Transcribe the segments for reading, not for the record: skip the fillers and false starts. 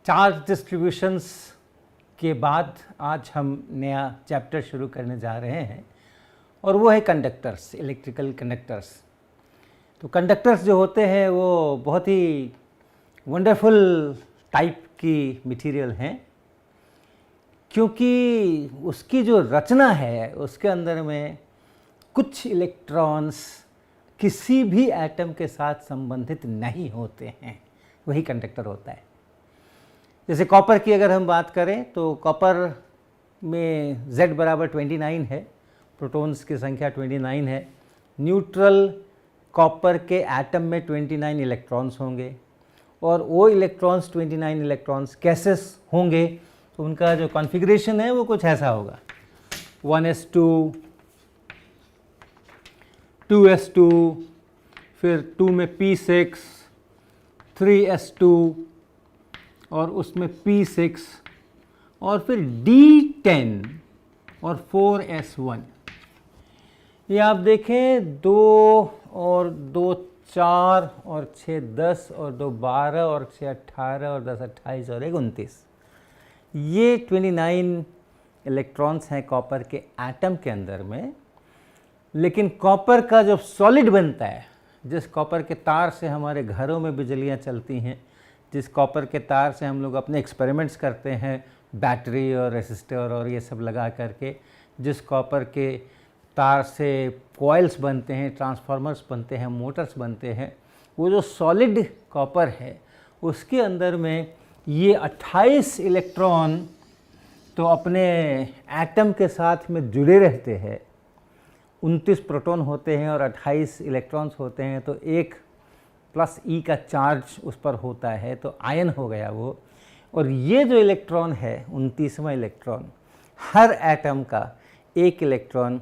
Charge distributions के बाद आज हम नया चैप्टर शुरू करने जा रहे हैं और वो है कंडक्टर्स, इलेक्ट्रिकल कंडक्टर्स। तो कंडक्टर्स जो होते हैं वो बहुत ही वंडरफुल टाइप की मटेरियल हैं, क्योंकि उसकी जो रचना है उसके अंदर में कुछ इलेक्ट्रॉन्स किसी भी एटम के साथ संबंधित नहीं होते हैं, वही कंडक्टर होता है। जैसे कॉपर की अगर हम बात करें तो कॉपर में Z बराबर 29 है, प्रोटॉन्स की संख्या 29 है। न्यूट्रल कॉपर के एटम में 29 इलेक्ट्रॉन्स होंगे और वो इलेक्ट्रॉन्स 29 इलेक्ट्रॉन्स कैसे होंगे, तो उनका जो कॉन्फ़िगरेशन है वो कुछ ऐसा होगा 1s2, 2s2, फिर 2 में p6, 3s2 और उसमें p6 और फिर d10 और 4s1। ये आप देखें 2 और 2 4 और 6 10 और 2 12 और 6 18 और 10 28 और 1 29। ये 29 इलेक्ट्रॉन्स हैं कॉपर के एटम के अंदर में। लेकिन कॉपर का जो सॉलिड बनता है, जिस कॉपर के तार से हमारे घरों में बिजलियां चलती हैं, जिस कॉपर के तार से हम लोग अपने एक्सपेरिमेंट्स करते हैं, बैटरी और रेसिस्टर और ये सब लगा करके, जिस कॉपर के तार से कॉइल्स बनते हैं, ट्रांसफार्मर्स बनते हैं, मोटर्स बनते हैं, वो जो सॉलिड कॉपर है उसके अंदर में ये 28 इलेक्ट्रॉन तो अपने एटम के साथ में जुड़े रहते हैं। 29 प्रोटॉन होते हैं और 28 इलेक्ट्रॉन्स होते हैं, तो एक प्लस ई का चार्ज उस पर होता है, तो आयन हो गया वो। और ये जो इलेक्ट्रॉन है 29वां इलेक्ट्रॉन, हर एटम का एक इलेक्ट्रॉन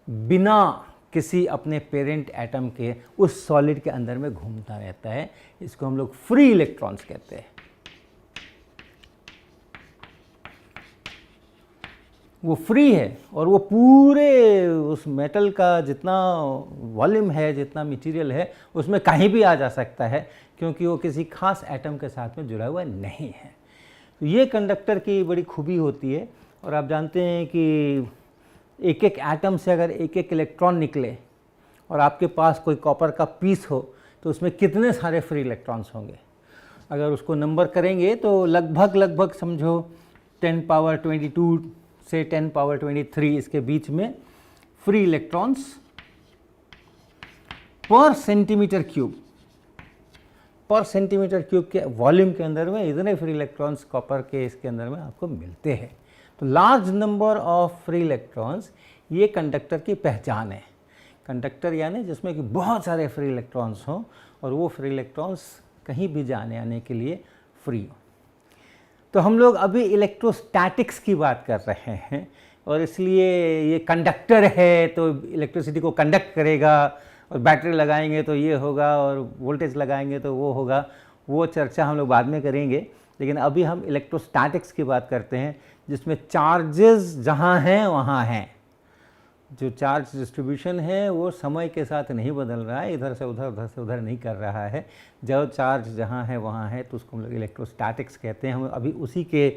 बिना किसी अपने पेरेंट एटम के उस सॉलिड के अंदर में घूमता रहता है। इसको हम लोग फ्री इलेक्ट्रॉन्स कहते हैं। वो फ्री है और वो पूरे उस मेटल का जितना वॉल्यूम है, जितना मटेरियल है, उसमें कहीं भी आ जा सकता है, क्योंकि वो किसी खास एटम के साथ में जुड़ा हुआ नहीं है। तो ये कंडक्टर की बड़ी खूबी होती है। और आप जानते हैं कि एक एक एटम से अगर एक एक इलेक्ट्रॉन निकले और आपके पास कोई कॉपर का पीस हो, तो उसमें कितने सारे फ्री इलेक्ट्रॉन्स होंगे। अगर उसको नंबर करेंगे तो लगभग समझो 10 पावर 22 से 10 पावर 23 इसके बीच में फ्री इलेक्ट्रॉन्स पर सेंटीमीटर क्यूब के वॉल्यूम के अंदर में इतने फ्री इलेक्ट्रॉन्स कॉपर के इसके अंदर में आपको मिलते हैं। तो large number of free electrons ये कंडक्टर की पहचान है। कंडक्टर यानी जिसमें कि बहुत सारे फ्री इलेक्ट्रॉन्स हों और वो फ्री इलेक्ट्रॉन्स कहीं भी जाने आने के लिए फ्री हो। तो हम लोग अभी इलेक्ट्रोस्टैटिक्स की बात कर रहे हैं और इसलिए ये कंडक्टर है तो इलेक्ट्रिसिटी को कंडक्ट करेगा, और बैटरी लगाएंगे तो ये होगा और वोल्टेज लगाएंगे तो वो होगा। वो चर्चा हम लोग बाद में करेंगे, लेकिन अभी हम इलेक्ट्रोस्टैटिक्स की बात करते हैं, जिसमें चार्जेस जहाँ हैं वहाँ हैं। जो चार्ज डिस्ट्रीब्यूशन है वो समय के साथ नहीं बदल रहा है, इधर से उधर नहीं कर रहा है। जो चार्ज जहाँ है वहाँ है, तो उसको हम लोग इलेक्ट्रोस्टैटिक्स कहते हैं। हम अभी उसी के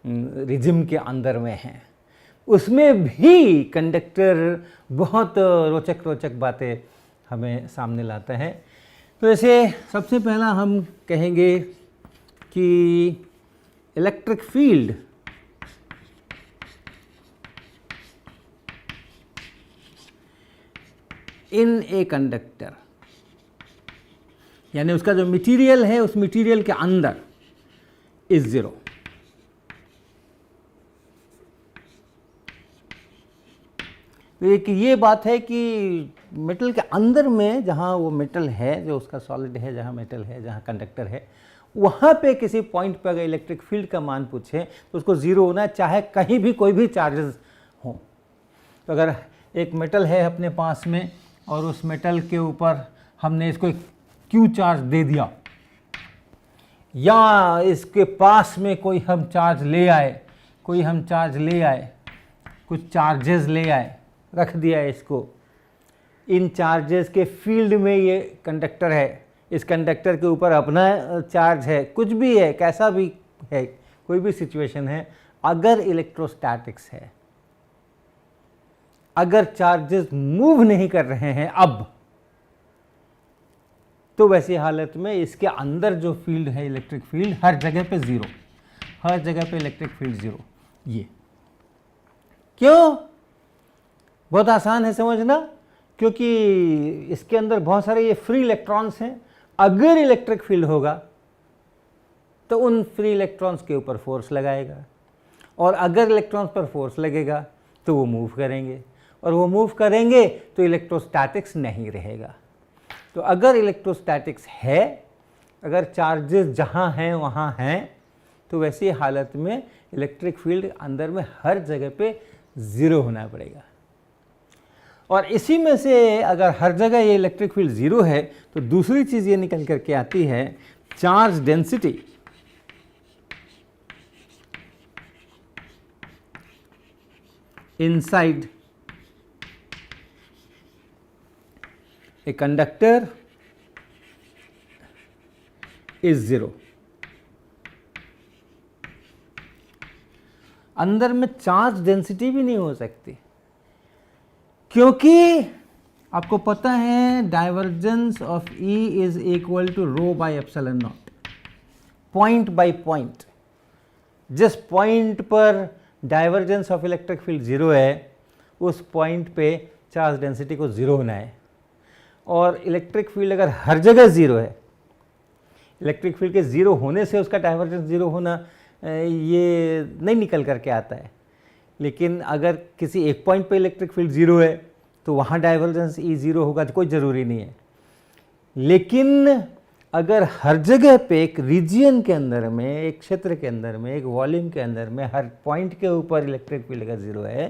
रिजिम के अंदर में हैं। उसमें भी कंडक्टर बहुत रोचक बातें हमें सामने लाता है। तो ऐसे सबसे पहला हम कहेंगे कि electric field in a conductor, यानी उसका जो मटेरियल है उस मटेरियल के अंदर इज ज़ीरो। तो एक ये बात है कि मेटल के अंदर में जहाँ वो मेटल है, जो उसका सॉलिड है, जहाँ मेटल है, जहाँ कंडक्टर है, वहाँ पे किसी पॉइंट पे अगर इलेक्ट्रिक फील्ड का मान पूछे तो उसको ज़ीरो होना है, चाहे कहीं भी कोई भी चार्जेस हों। तो अगर एक मेटल है अपने पास में और उस मेटल के ऊपर हमने इसको एक क्यू चार्ज दे दिया, या इसके पास में कोई हम चार्ज ले आए, कुछ चार्जेस ले आए, रख दिया इसको, इन चार्जेस के फील्ड में ये कंडक्टर है, इस कंडक्टर के ऊपर अपना चार्ज है, कुछ भी है, कैसा भी है, कोई भी सिचुएशन है, अगर इलेक्ट्रोस्टैटिक्स है, अगर चार्जेस मूव नहीं कर रहे हैं अब, तो वैसी हालत में इसके अंदर जो फील्ड है, इलेक्ट्रिक फील्ड, हर जगह पे जीरो, हर जगह पे इलेक्ट्रिक फील्ड जीरो। ये क्यों? बहुत आसान है समझना, क्योंकि इसके अंदर बहुत सारे ये फ्री इलेक्ट्रॉन्स हैं। अगर इलेक्ट्रिक फील्ड होगा तो उन फ्री इलेक्ट्रॉन्स के ऊपर फोर्स लगाएगा, और अगर इलेक्ट्रॉन्स पर फोर्स लगेगा तो वो मूव करेंगे, और वो मूव करेंगे तो इलेक्ट्रोस्टैटिक्स नहीं रहेगा। तो अगर इलेक्ट्रोस्टैटिक्स है, अगर चार्जेस जहाँ हैं वहाँ हैं, तो वैसी हालत में इलेक्ट्रिक फील्ड अंदर में हर जगह पे ज़ीरो होना पड़ेगा। और इसी में से अगर हर जगह ये इलेक्ट्रिक फील्ड ज़ीरो है, तो दूसरी चीज़ ये निकल करके आती है, charge density inside a conductor is zero। अंदर में चार्ज डेंसिटी भी नहीं हो सकती, क्योंकि आपको पता है divergence of E is equal to rho by epsilon not, point by point. जिस पॉइंट पर divergence of electric field zero है, उस पॉइंट पे चार्ज डेंसिटी को जीरो होना है। और इलेक्ट्रिक फील्ड अगर हर जगह ज़ीरो है, इलेक्ट्रिक फील्ड के ज़ीरो होने से उसका डाइवर्जेंस ज़ीरो होना ये नहीं निकल करके आता है। लेकिन अगर किसी एक पॉइंट पे इलेक्ट्रिक फील्ड ज़ीरो है तो वहाँ डाइवर्जेंस ई ज़ीरो होगा, तो कोई ज़रूरी नहीं है। लेकिन अगर हर जगह पे एक रीजियन के अंदर में, एक क्षेत्र के अंदर में, एक वॉल्यूम के अंदर में हर पॉइंट के ऊपर इलेक्ट्रिक फील्ड अगर ज़ीरो है,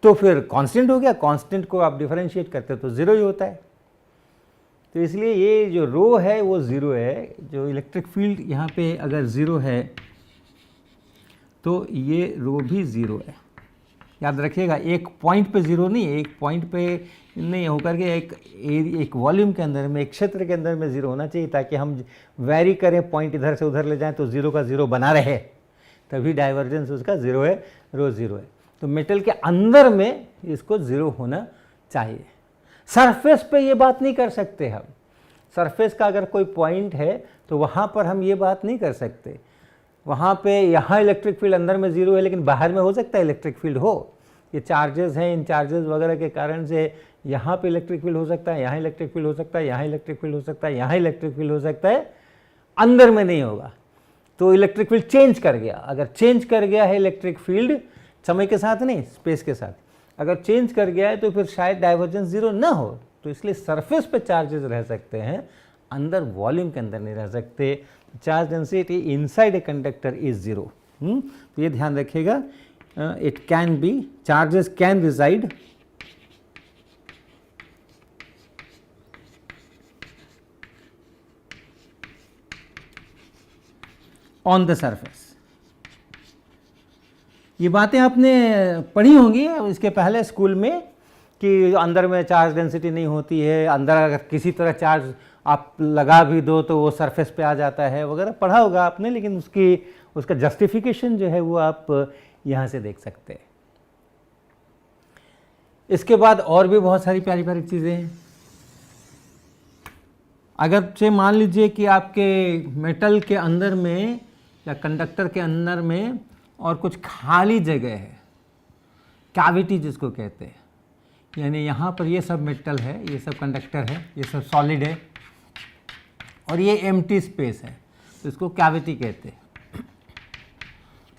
तो फिर कांस्टेंट हो गया। कांस्टेंट को आप डिफरेंशिएट करते हो तो ज़ीरो ही होता है। तो इसलिए ये जो रो है वो ज़ीरो है। जो इलेक्ट्रिक फील्ड यहाँ पे अगर ज़ीरो है तो ये रो भी ज़ीरो है। याद रखिएगा, एक पॉइंट पे ज़ीरो नहीं, एक पॉइंट पे नहीं होकर के एक वॉल्यूम के अंदर में, एक क्षेत्र के अंदर में ज़ीरो होना चाहिए, ताकि हम वैरी करें, पॉइंट इधर से उधर ले जाएं तो ज़ीरो का ज़ीरो बना रहे, तभी डाइवर्जेंस उसका ज़ीरो है, रो ज़ीरो है। तो मेटल के अंदर में इसको ज़ीरो होना चाहिए। सरफेस पे ये बात नहीं कर सकते हम। सरफेस का अगर कोई पॉइंट है तो वहाँ पर हम ये बात नहीं कर सकते। वहाँ पे यहाँ इलेक्ट्रिक फील्ड अंदर में ज़ीरो है, लेकिन बाहर में हो सकता है इलेक्ट्रिक फील्ड हो। ये चार्जेस हैं, इन चार्जेस वगैरह के कारण से यहाँ पे इलेक्ट्रिक फील्ड हो सकता है, यहाँ इलेक्ट्रिक फील्ड हो सकता है, यहाँ इलेक्ट्रिक फील्ड हो सकता है, यहाँ इलेक्ट्रिक फील्ड हो सकता है, अंदर में नहीं होगा। तो इलेक्ट्रिक फील्ड चेंज कर गया। अगर चेंज कर गया है इलेक्ट्रिक फील्ड, समय के साथ नहीं, स्पेस के साथ, अगर चेंज कर गया है तो फिर शायद डाइवर्जेंस ज़ीरो ना हो। तो इसलिए सरफेस पे चार्जेस रह सकते हैं, अंदर वॉल्यूम के अंदर नहीं रह सकते। Charge density inside a conductor is zero. तो ये ध्यान रखिएगा, it can be, charges can reside on the surface. ये बातें आपने पढ़ी होंगी इसके पहले स्कूल में, कि अंदर में चार्ज डेंसिटी नहीं होती है, अंदर अगर किसी तरह चार्ज आप लगा भी दो तो वो सरफेस पे आ जाता है वगैरह, पढ़ा होगा आपने। लेकिन उसका जस्टिफिकेशन जो है वो आप यहाँ से देख सकते हैं। इसके बाद और भी बहुत सारी प्यारी प्यारी चीज़ें हैं। अगर से मान लीजिए कि आपके मेटल के अंदर में या कंडक्टर के अंदर में और कुछ खाली जगह है, कैविटी जिसको कहते हैं, यानी यहाँ पर ये सब मेटल है, ये सब कंडक्टर है, ये सब सॉलिड है, और ये एम्प्टी स्पेस है, तो इसको कैविटी कहते हैं।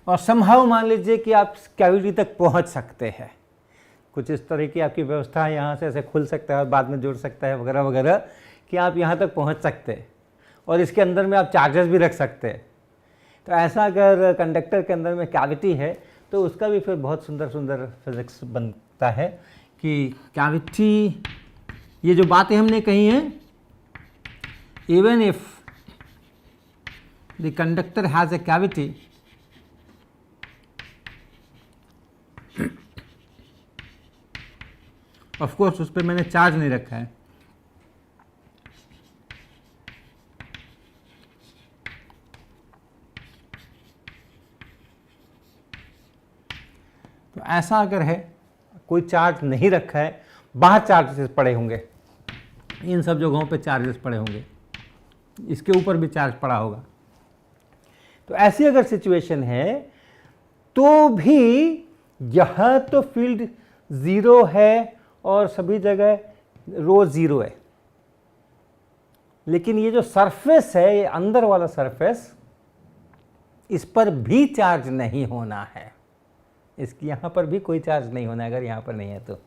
और समहाउ मान लीजिए कि आप कैविटी तक पहुँच सकते हैं, कुछ इस तरह की आपकी व्यवस्था है, यहाँ से ऐसे खुल सकता है और बाद में जुड़ सकता है वगैरह वगैरह, कि आप यहाँ तक पहुँच सकते हैं, और इसके अंदर में आप चार्जेस भी रख सकते हैं। तो ऐसा अगर कंडक्टर के अंदर में कैविटी है तो उसका भी फिर बहुत सुंदर सुंदर फिजिक्स बनता है कि कैविटी, ये जो बातें हमने कही हैं, even if the conductor has a cavity, of course उस पर मैंने चार्ज नहीं रखा है, तो ऐसा अगर है, कोई चार्ज नहीं रखा है, बाहर चार्जेस पड़े होंगे, इन सब जगहों पे चार्जेस पड़े होंगे, इसके ऊपर भी चार्ज पड़ा होगा, तो ऐसी अगर सिचुएशन है तो भी यह तो फील्ड ज़ीरो है और सभी जगह रो ज़ीरो है, लेकिन ये जो सरफेस है, ये अंदर वाला सरफेस, इस पर भी चार्ज नहीं होना है, इसकी यहाँ पर भी कोई चार्ज नहीं होना है अगर यहाँ पर नहीं है तो।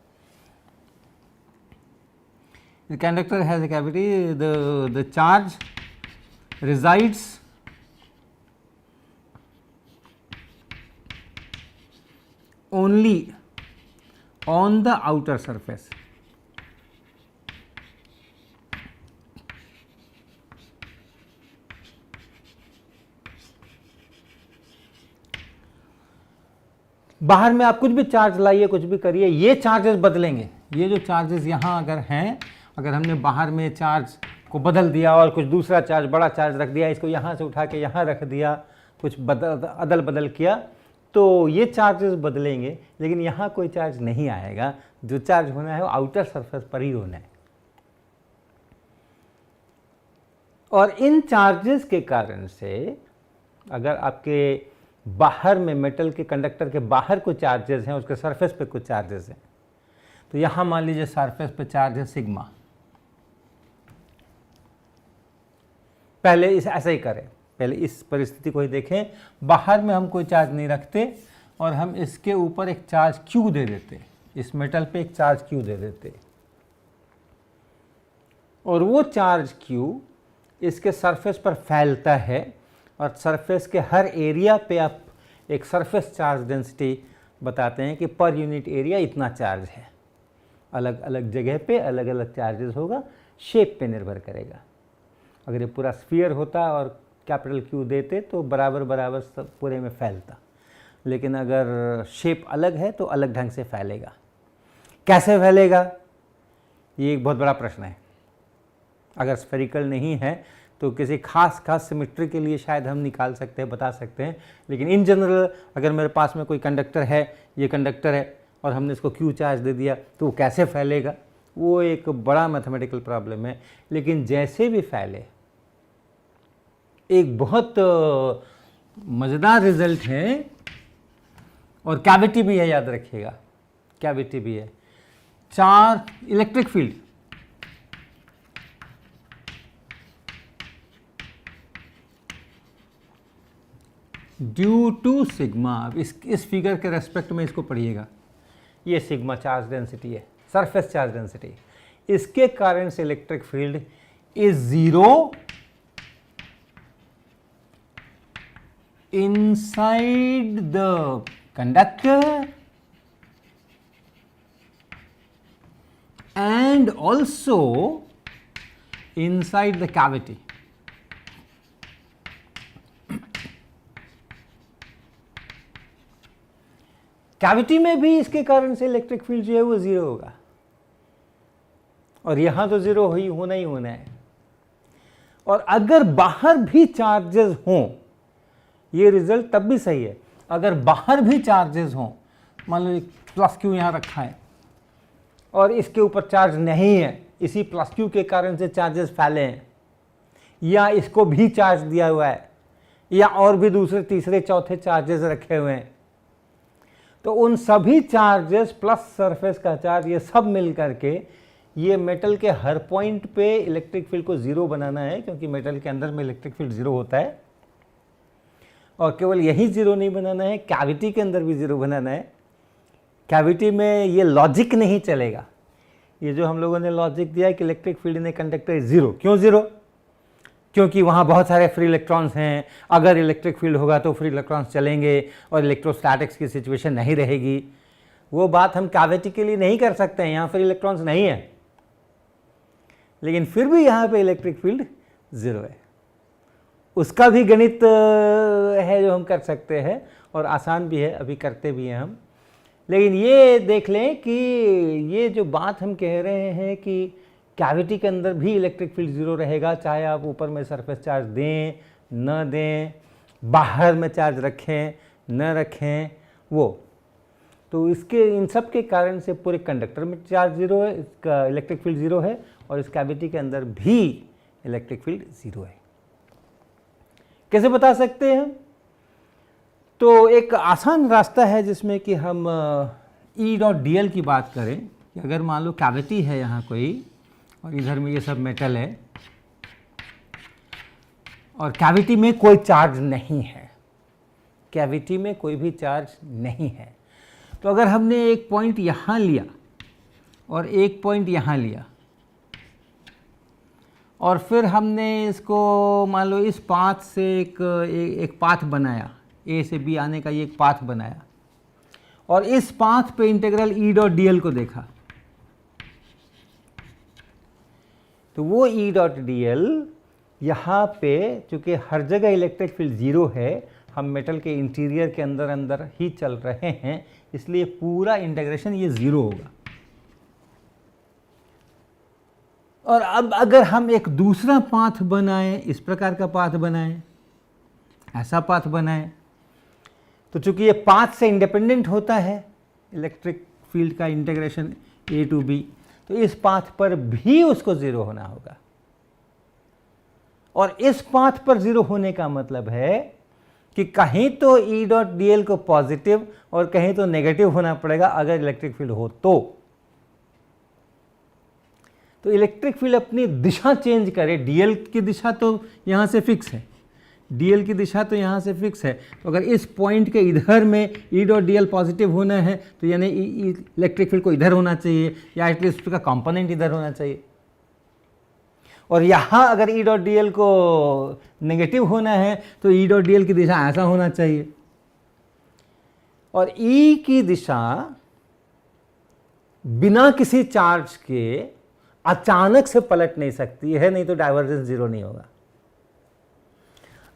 The conductor has a cavity, the charge resides only on the outer surface. बाहर में आप कुछ भी चार्ज लाइए, कुछ भी करिए, ये चार्जेस बदलेंगे। ये जो चार्जेस यहाँ अगर हैं, अगर हमने बाहर में चार्ज को बदल दिया और कुछ दूसरा चार्ज, बड़ा चार्ज रख दिया, इसको यहाँ से उठा के यहाँ रख दिया, कुछ अदल बदल किया, तो ये चार्जेस बदलेंगे, लेकिन यहाँ कोई चार्ज नहीं आएगा। जो चार्ज होना है वो आउटर सरफेस पर ही होना है। और इन चार्जेस के कारण से अगर आपके बाहर में मेटल के कंडक्टर के बाहर कुछ चार्जेस हैं, उसके सरफेस पे कुछ चार्जेस हैं, तो यहाँ मान लीजिए सरफेस पे चार्ज है सिग्मा। पहले इस ऐसा ही करें, पहले इस परिस्थिति को ही देखें, बाहर में हम कोई चार्ज नहीं रखते और हम इसके ऊपर एक चार्ज क्यू दे देते, इस मेटल पे एक चार्ज क्यू दे देते, और वो चार्ज क्यू इसके सरफेस पर फैलता है और सरफेस के हर एरिया पे आप एक सरफेस चार्ज डेंसिटी बताते हैं कि पर यूनिट एरिया इतना चार्ज है। अलग अलग जगह पे अलग अलग चार्जेस होगा, शेप पे निर्भर करेगा। अगर ये पूरा स्फीयर होता और कैपिटल क्यू देते तो बराबर बराबर सब पूरे में फैलता, लेकिन अगर शेप अलग है तो अलग ढंग से फैलेगा। कैसे फैलेगा, ये एक बहुत बड़ा प्रश्न है। अगर स्फेरिकल नहीं है तो किसी खास सिमेट्री के लिए शायद हम निकाल सकते हैं, बता सकते हैं, लेकिन इन जनरल अगर मेरे पास में कोई कंडक्टर है, ये कंडक्टर है और हमने इसको क्यू चार्ज दे दिया, तो वो कैसे फैलेगा, वो एक बड़ा मैथमेटिकल प्रॉब्लम है। लेकिन जैसे भी फैले, एक बहुत मज़ेदार रिजल्ट है, और कैविटी भी है, याद रखिएगा, कैविटी भी है। चार electric field due to sigma, इस फिगर के रेस्पेक्ट में इसको पढ़िएगा, ये सिग्मा चार्ज डेंसिटी है, सरफेस चार्ज डेंसिटी, इसके कारण से electric field is zero inside the conductor and also inside the cavity. Cavity में भी इसके कारण से इलेक्ट्रिक फील्ड जो है वो ज़ीरो होगा, और यहाँ तो ज़ीरो होना ही होना है। और अगर बाहर भी चार्जेस हों, ये रिजल्ट तब भी सही है, अगर बाहर भी चार्जेस हों, मान लो प्लस क्यू यहाँ रखा है और इसके ऊपर चार्ज नहीं है, इसी प्लस क्यू के कारण से चार्जेस फैले हैं, या इसको भी चार्ज दिया हुआ है, या और भी दूसरे तीसरे चौथे चार्जेस रखे हुए हैं, तो उन सभी चार्जेस प्लस सरफेस का चार्ज, ये सब मिल करके ये मेटल के हर पॉइंट पे इलेक्ट्रिक फील्ड को ज़ीरो बनाना है, क्योंकि मेटल के अंदर में इलेक्ट्रिक फील्ड ज़ीरो होता है। और केवल यही ज़ीरो नहीं बनाना है, कैविटी के अंदर भी ज़ीरो बनाना है। कैविटी में ये लॉजिक नहीं चलेगा, ये जो हम लोगों ने लॉजिक दिया है कि electric field in A conductor is zero. क्यों ज़ीरो? क्योंकि वहाँ बहुत सारे फ्री इलेक्ट्रॉन्स हैं, अगर इलेक्ट्रिक फील्ड होगा तो फ्री इलेक्ट्रॉन्स चलेंगे और इलेक्ट्रोस्टैटिक्स की सिचुएशन नहीं रहेगी। वो बात हम कैविटी के लिए नहीं कर सकते हैं, यहाँ फ्री इलेक्ट्रॉन्स नहीं है, लेकिन फिर भी यहाँ पे इलेक्ट्रिक फील्ड ज़ीरो है। उसका भी गणित है जो हम कर सकते हैं, और आसान भी है, अभी करते भी हैं हम। लेकिन ये देख लें कि ये जो बात हम कह रहे हैं कि कैविटी के अंदर भी इलेक्ट्रिक फील्ड ज़ीरो रहेगा, चाहे आप ऊपर में सरफेस चार्ज दें न दें, बाहर में चार्ज रखें न रखें, वो तो इसके इन सब के कारण से पूरे कंडक्टर में चार्ज जीरो है, इसका इलेक्ट्रिक फील्ड जीरो है, और इस कैविटी के अंदर भी इलेक्ट्रिक फील्ड जीरो है। कैसे बता सकते हैं? तो एक आसान रास्ता है जिसमें कि हम E डॉट डी एल की बात करें कि अगर मान लो कैविटी है यहाँ कोई, और इधर में ये सब मेटल है, और कैविटी में कोई चार्ज नहीं है, कैविटी में कोई भी चार्ज नहीं है, तो अगर हमने एक पॉइंट यहाँ लिया और एक पॉइंट यहाँ लिया, और फिर हमने इसको मान लो इस पाथ से एक पाथ बनाया, ए से बी आने का ये एक पाथ बनाया, और इस पाथ पे integral E dot D L को देखा, तो वो E डॉट डी एल यहाँ पे चूँकि हर जगह इलेक्ट्रिक फील्ड जीरो है, हम मेटल के इंटीरियर के अंदर अंदर ही चल रहे हैं, इसलिए पूरा इंटीग्रेशन ये ज़ीरो होगा। और अब अगर हम एक दूसरा पाथ बनाएं, इस प्रकार का पाथ बनाएं, ऐसा पाथ बनाएं, तो चूंकि ये पाथ से इंडिपेंडेंट होता है इलेक्ट्रिक फील्ड का इंटीग्रेशन ए टू बी, तो इस पाथ पर भी उसको ज़ीरो होना होगा। और इस पाथ पर ज़ीरो होने का मतलब है कि कहीं तो E डॉट डी एल को पॉजिटिव और कहीं तो नेगेटिव होना पड़ेगा अगर इलेक्ट्रिक फील्ड हो तो इलेक्ट्रिक फील्ड अपनी दिशा चेंज करे। डीएल की दिशा तो यहाँ से फिक्स है, डीएल की दिशा तो यहाँ से फिक्स है, तो अगर इस पॉइंट के इधर में E dot D L positive होना है तो यानी इलेक्ट्रिक फील्ड को इधर होना चाहिए, या एटलीस्ट उसका कंपोनेंट इधर होना चाहिए। और यहाँ अगर E डॉट डी एल को नेगेटिव होना है तो E डॉट डी एल की दिशा ऐसा होना चाहिए। और E की दिशा बिना किसी चार्ज के अचानक से पलट नहीं सकती है, नहीं तो डाइवर्जेंस जीरो नहीं होगा।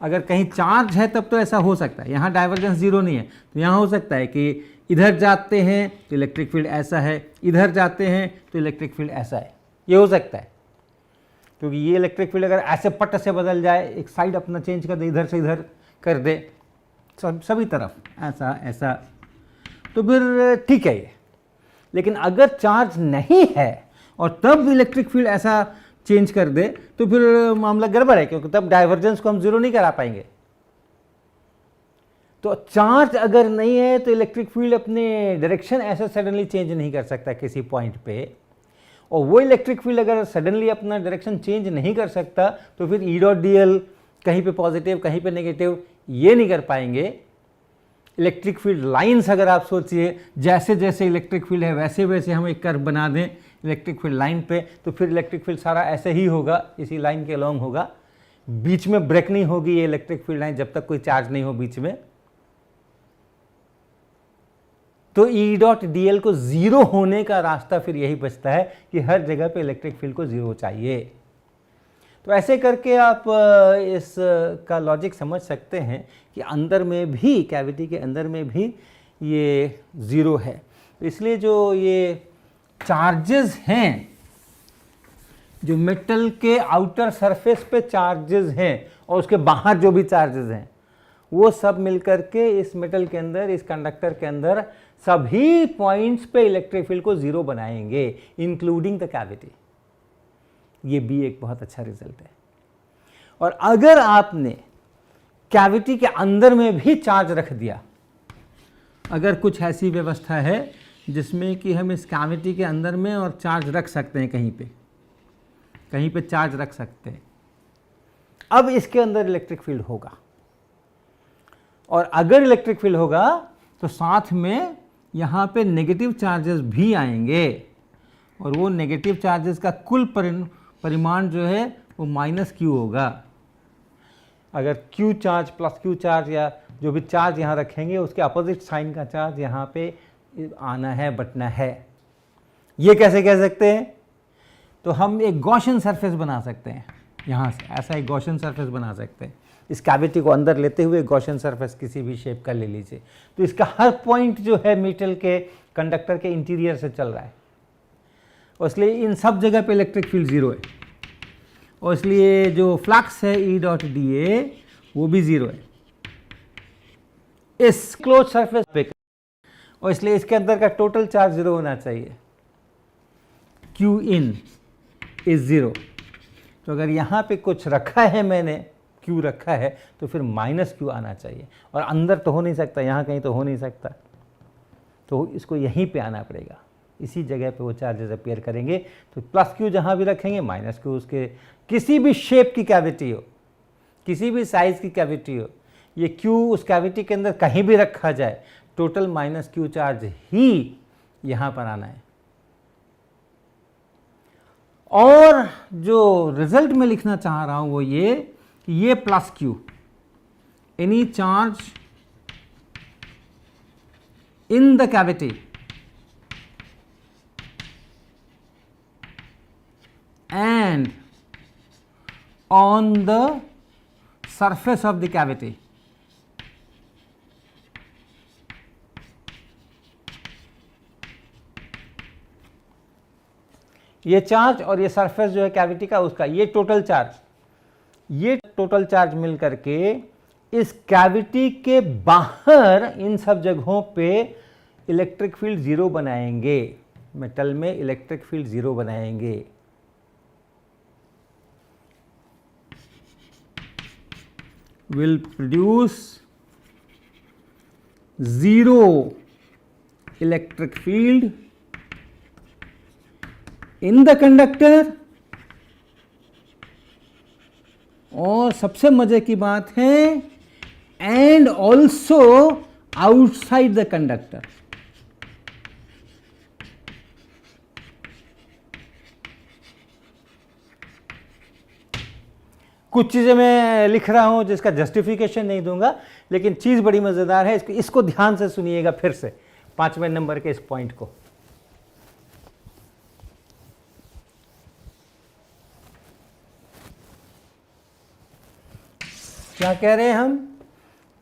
अगर कहीं चार्ज है तब तो ऐसा हो सकता है, यहाँ डाइवर्जेंस जीरो नहीं है, तो यहाँ हो सकता है कि इधर जाते हैं तो इलेक्ट्रिक फील्ड ऐसा है, इधर जाते हैं तो इलेक्ट्रिक फील्ड ऐसा है, ये हो सकता है। क्योंकि ये इलेक्ट्रिक फील्ड अगर ऐसे पट से बदल जाए, एक साइड अपना चेंज कर दे, इधर से इधर कर दे, सभी तरफ ऐसा ऐसा, तो फिर ठीक है ये। लेकिन अगर चार्ज नहीं है और तब इलेक्ट्रिक फील्ड ऐसा चेंज कर दे तो फिर मामला गड़बड़ है, क्योंकि तब डाइवर्जेंस को हम जीरो नहीं करा पाएंगे। तो चार्ज अगर नहीं है तो इलेक्ट्रिक फील्ड अपने डायरेक्शन ऐसे सडनली चेंज नहीं कर सकता किसी पॉइंट पे, और वो इलेक्ट्रिक फील्ड अगर सडनली अपना डायरेक्शन चेंज नहीं कर सकता तो फिर E डॉट डी एल कहीं पे पॉजिटिव कहीं पे नेगेटिव ये नहीं कर पाएंगे। इलेक्ट्रिक फील्ड लाइंस अगर आप सोचिए, जैसे जैसे इलेक्ट्रिक फील्ड है वैसे वैसे हम एक कर्व बना दें इलेक्ट्रिक फील्ड लाइन पे, तो फिर इलेक्ट्रिक फील्ड सारा ऐसे ही होगा, इसी लाइन के अलोंग होगा, बीच में ब्रेक नहीं होगी ये इलेक्ट्रिक फील्ड लाइन जब तक कोई चार्ज नहीं हो बीच में। तो E डॉट डी एल को जीरो होने का रास्ता फिर यही बचता है कि हर जगह पे इलेक्ट्रिक फील्ड को जीरो चाहिए। तो ऐसे करके आप इस का लॉजिक समझ सकते हैं कि अंदर में भी, कैविटी के अंदर में भी ये ज़ीरो है। तो इसलिए जो ये चार्जेस हैं, जो मेटल के आउटर सरफेस पे चार्जेस हैं और उसके बाहर जो भी चार्जेस हैं, वो सब मिलकर के इस मेटल के अंदर, इस कंडक्टर के अंदर सभी पॉइंट्स पे इलेक्ट्रिक फील्ड को ज़ीरो बनाएंगे, इंक्लूडिंग द कैविटी। ये भी एक बहुत अच्छा रिजल्ट है। और अगर आपने कैविटी के अंदर में भी चार्ज रख दिया, अगर कुछ ऐसी व्यवस्था है जिसमें कि हम इस कैविटी के अंदर में और चार्ज रख सकते हैं, कहीं पे चार्ज रख सकते हैं, अब इसके अंदर इलेक्ट्रिक फील्ड होगा। और अगर इलेक्ट्रिक फील्ड होगा तो साथ में यहाँ पे नेगेटिव चार्जेस भी आएंगे, और वो नेगेटिव चार्जेस का कुल परिमाण जो है वो माइनस क्यू होगा। अगर Q charge plus Q charge या जो भी चार्ज यहाँ रखेंगे उसके अपोजिट साइन का चार्ज यहाँ पे आना है, बटना है। ये कैसे कह सकते हैं? तो हम एक गॉसियन सरफेस बना सकते हैं, यहाँ से ऐसा एक गॉसियन सरफेस बना सकते हैं। इस कैविटी को अंदर लेते हुए गॉसियन सरफेस किसी भी शेप का ले लीजिए, तो इसका हर पॉइंट जो है मेटल के कंडक्टर के इंटीरियर से चल रहा है, और इसलिए इन सब जगह पे इलेक्ट्रिक फील्ड ज़ीरो है, और इसलिए जो फ्लक्स है E डॉट डी ए वो भी ज़ीरो है इस क्लोज सरफेस पे। और इसलिए इसके अंदर का टोटल चार्ज 0 होना चाहिए। Q in is 0। तो अगर यहाँ पे कुछ रखा है मैंने, Q रखा है, तो फिर माइनस Q आना चाहिए, और अंदर तो हो नहीं सकता, यहाँ कहीं तो हो नहीं सकता, तो इसको यहीं पे आना पड़ेगा, इसी जगह पे वो चार्जेस अपीयर करेंगे। तो प्लस Q जहाँ भी रखेंगे, माइनस Q उसके किसी भी शेप की कैविटी हो, किसी भी साइज़ की कैविटी हो, ये Q उस कैविटी के अंदर कहीं भी रखा जाए, टोटल माइनस Q चार्ज ही यहाँ पर आना है। और जो रिजल्ट में लिखना चाह रहा हूँ वो ये plus Q, any charge in the cavity and on the surface of the cavity, ये चार्ज और ये सरफेस जो है कैविटी का, उसका ये टोटल चार्ज मिल करके इस कैविटी के बाहर इन सब जगहों पे इलेक्ट्रिक फील्ड 0 बनाएंगे, मेटल में इलेक्ट्रिक फील्ड 0 बनाएंगे। will produce 0 electric field in the conductor, और सबसे मजे की बात है and also outside the conductor। कुछ चीज़ें मैं लिख रहा हूं जिसका जस्टिफिकेशन नहीं दूंगा, लेकिन चीज़ बड़ी मज़ेदार है, इसको ध्यान से सुनिएगा फिर से 5वें नंबर के इस पॉइंट को। क्या कह रहे हैं हम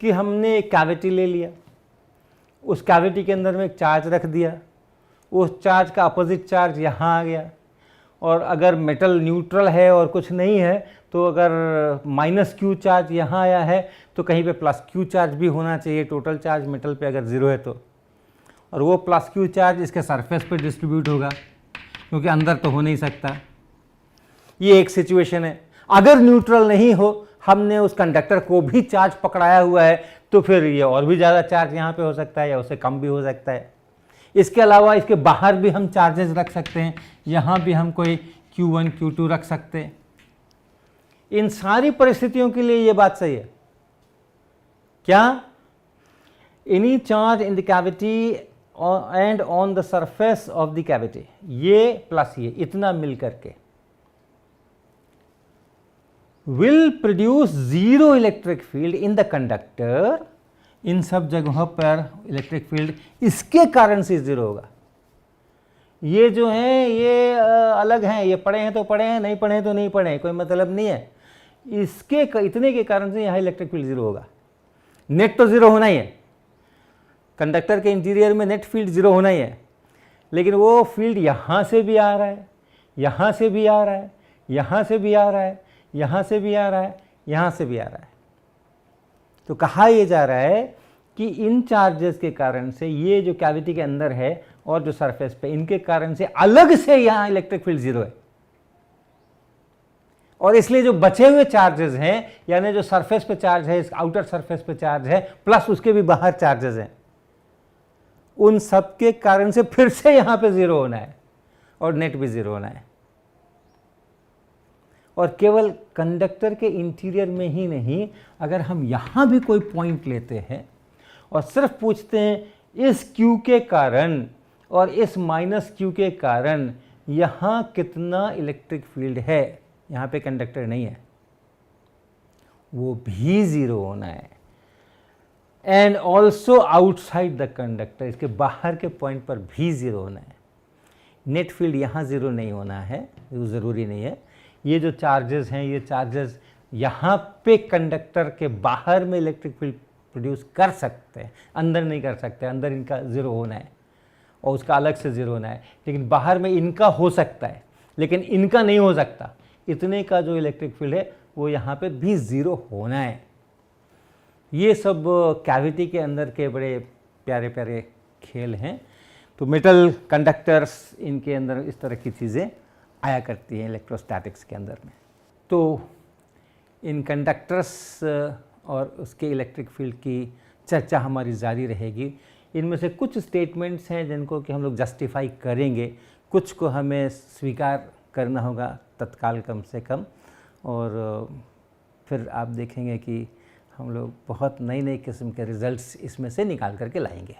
कि हमने एक कैविटी ले लिया, उस कैविटी के अंदर में एक चार्ज रख दिया, उस चार्ज का अपोजिट चार्ज यहाँ आ गया, और अगर मेटल न्यूट्रल है और कुछ नहीं है तो अगर माइनस Q चार्ज यहाँ आया है तो कहीं पे प्लस Q चार्ज भी होना चाहिए, टोटल चार्ज मेटल पे अगर 0 है तो, और वो प्लस Q चार्ज इसके सरफेस पे डिस्ट्रीब्यूट होगा, क्योंकि अंदर तो हो नहीं सकता। ये एक सिचुएशन है। अगर न्यूट्रल नहीं हो, हमने उस कंडक्टर को भी चार्ज पकड़ाया हुआ है, तो फिर ये और भी ज़्यादा चार्ज यहाँ पे हो सकता है या उससे कम भी हो सकता है। इसके अलावा इसके बाहर भी हम चार्जेस रख सकते हैं, यहाँ भी हम कोई Q1 Q2 रख सकते हैं। इन सारी परिस्थितियों के लिए ये बात सही है क्या? Any charge in the cavity and on the surface of the cavity, ये प्लस ये इतना मिल करके will produce 0 electric field in the conductor. इन सब जगहों पर इलेक्ट्रिक फील्ड इसके कारण से 0 होगा। ये जो है ये अलग हैं, ये पढ़े हैं तो पढ़े हैं, नहीं पढ़े हैं तो नहीं पढ़े हैं, कोई मतलब नहीं है। इसके इतने के कारण से यहाँ इलेक्ट्रिक फील्ड 0 होगा। नेट तो 0 होना ही है, कंडक्टर के इंटीरियर में नेट फील्ड 0 होना ही है, लेकिन वो फील्ड यहाँ से भी आ रहा है, यहाँ से भी आ रहा है, यहाँ से भी आ रहा है, यहाँ से भी आ रहा है, यहाँ से भी आ रहा है। तो कहा यह जा रहा है कि इन चार्जेस के कारण से ये जो कैविटी के अंदर है और जो सरफेस पे, इनके कारण से अलग से यहाँ इलेक्ट्रिक फील्ड 0 है, और इसलिए जो बचे हुए चार्जेस हैं, यानी जो सरफेस पे चार्ज है, इस आउटर सरफेस पे चार्ज है, प्लस उसके भी बाहर चार्जेस हैं, उन सब के कारण से फिर से यहाँ पे 0 होना है और नेट भी 0 होना है। और केवल कंडक्टर के इंटीरियर में ही नहीं, अगर हम यहाँ भी कोई पॉइंट लेते हैं और सिर्फ पूछते हैं इस Q के कारण और इस माइनस Q के कारण यहाँ कितना इलेक्ट्रिक फील्ड है, यहाँ पे कंडक्टर नहीं है, वो भी 0 होना है। And also outside the conductor, इसके बाहर के पॉइंट पर भी 0 होना है। नेट फील्ड यहाँ 0 नहीं होना है, वो ज़रूरी नहीं है। ये जो चार्जेस हैं, ये चार्जेस यहाँ पे कंडक्टर के बाहर में इलेक्ट्रिक फील्ड प्रोड्यूस कर सकते हैं, अंदर नहीं कर सकते। अंदर इनका 0 होना है और उसका अलग से 0 होना है, लेकिन बाहर में इनका हो सकता है, लेकिन इनका नहीं हो सकता। इतने का जो इलेक्ट्रिक फील्ड है वो यहाँ पे भी 0 होना है। ये सब कैविटी के अंदर के बड़े प्यारे प्यारे खेल हैं। तो मेटल कंडक्टर्स, इनके अंदर इस तरह की चीज़ें आया करती हैं इलेक्ट्रोस्टैटिक्स के अंदर में। तो इन कंडक्टर्स और उसके इलेक्ट्रिक फील्ड की चर्चा हमारी जारी रहेगी। इनमें से कुछ स्टेटमेंट्स हैं जिनको कि हम लोग जस्टिफाई करेंगे, कुछ को हमें स्वीकार करना होगा तत्काल कम से कम, और फिर आप देखेंगे कि हम लोग बहुत नई नई किस्म के रिजल्ट्स इसमें से निकाल करके लाएंगे।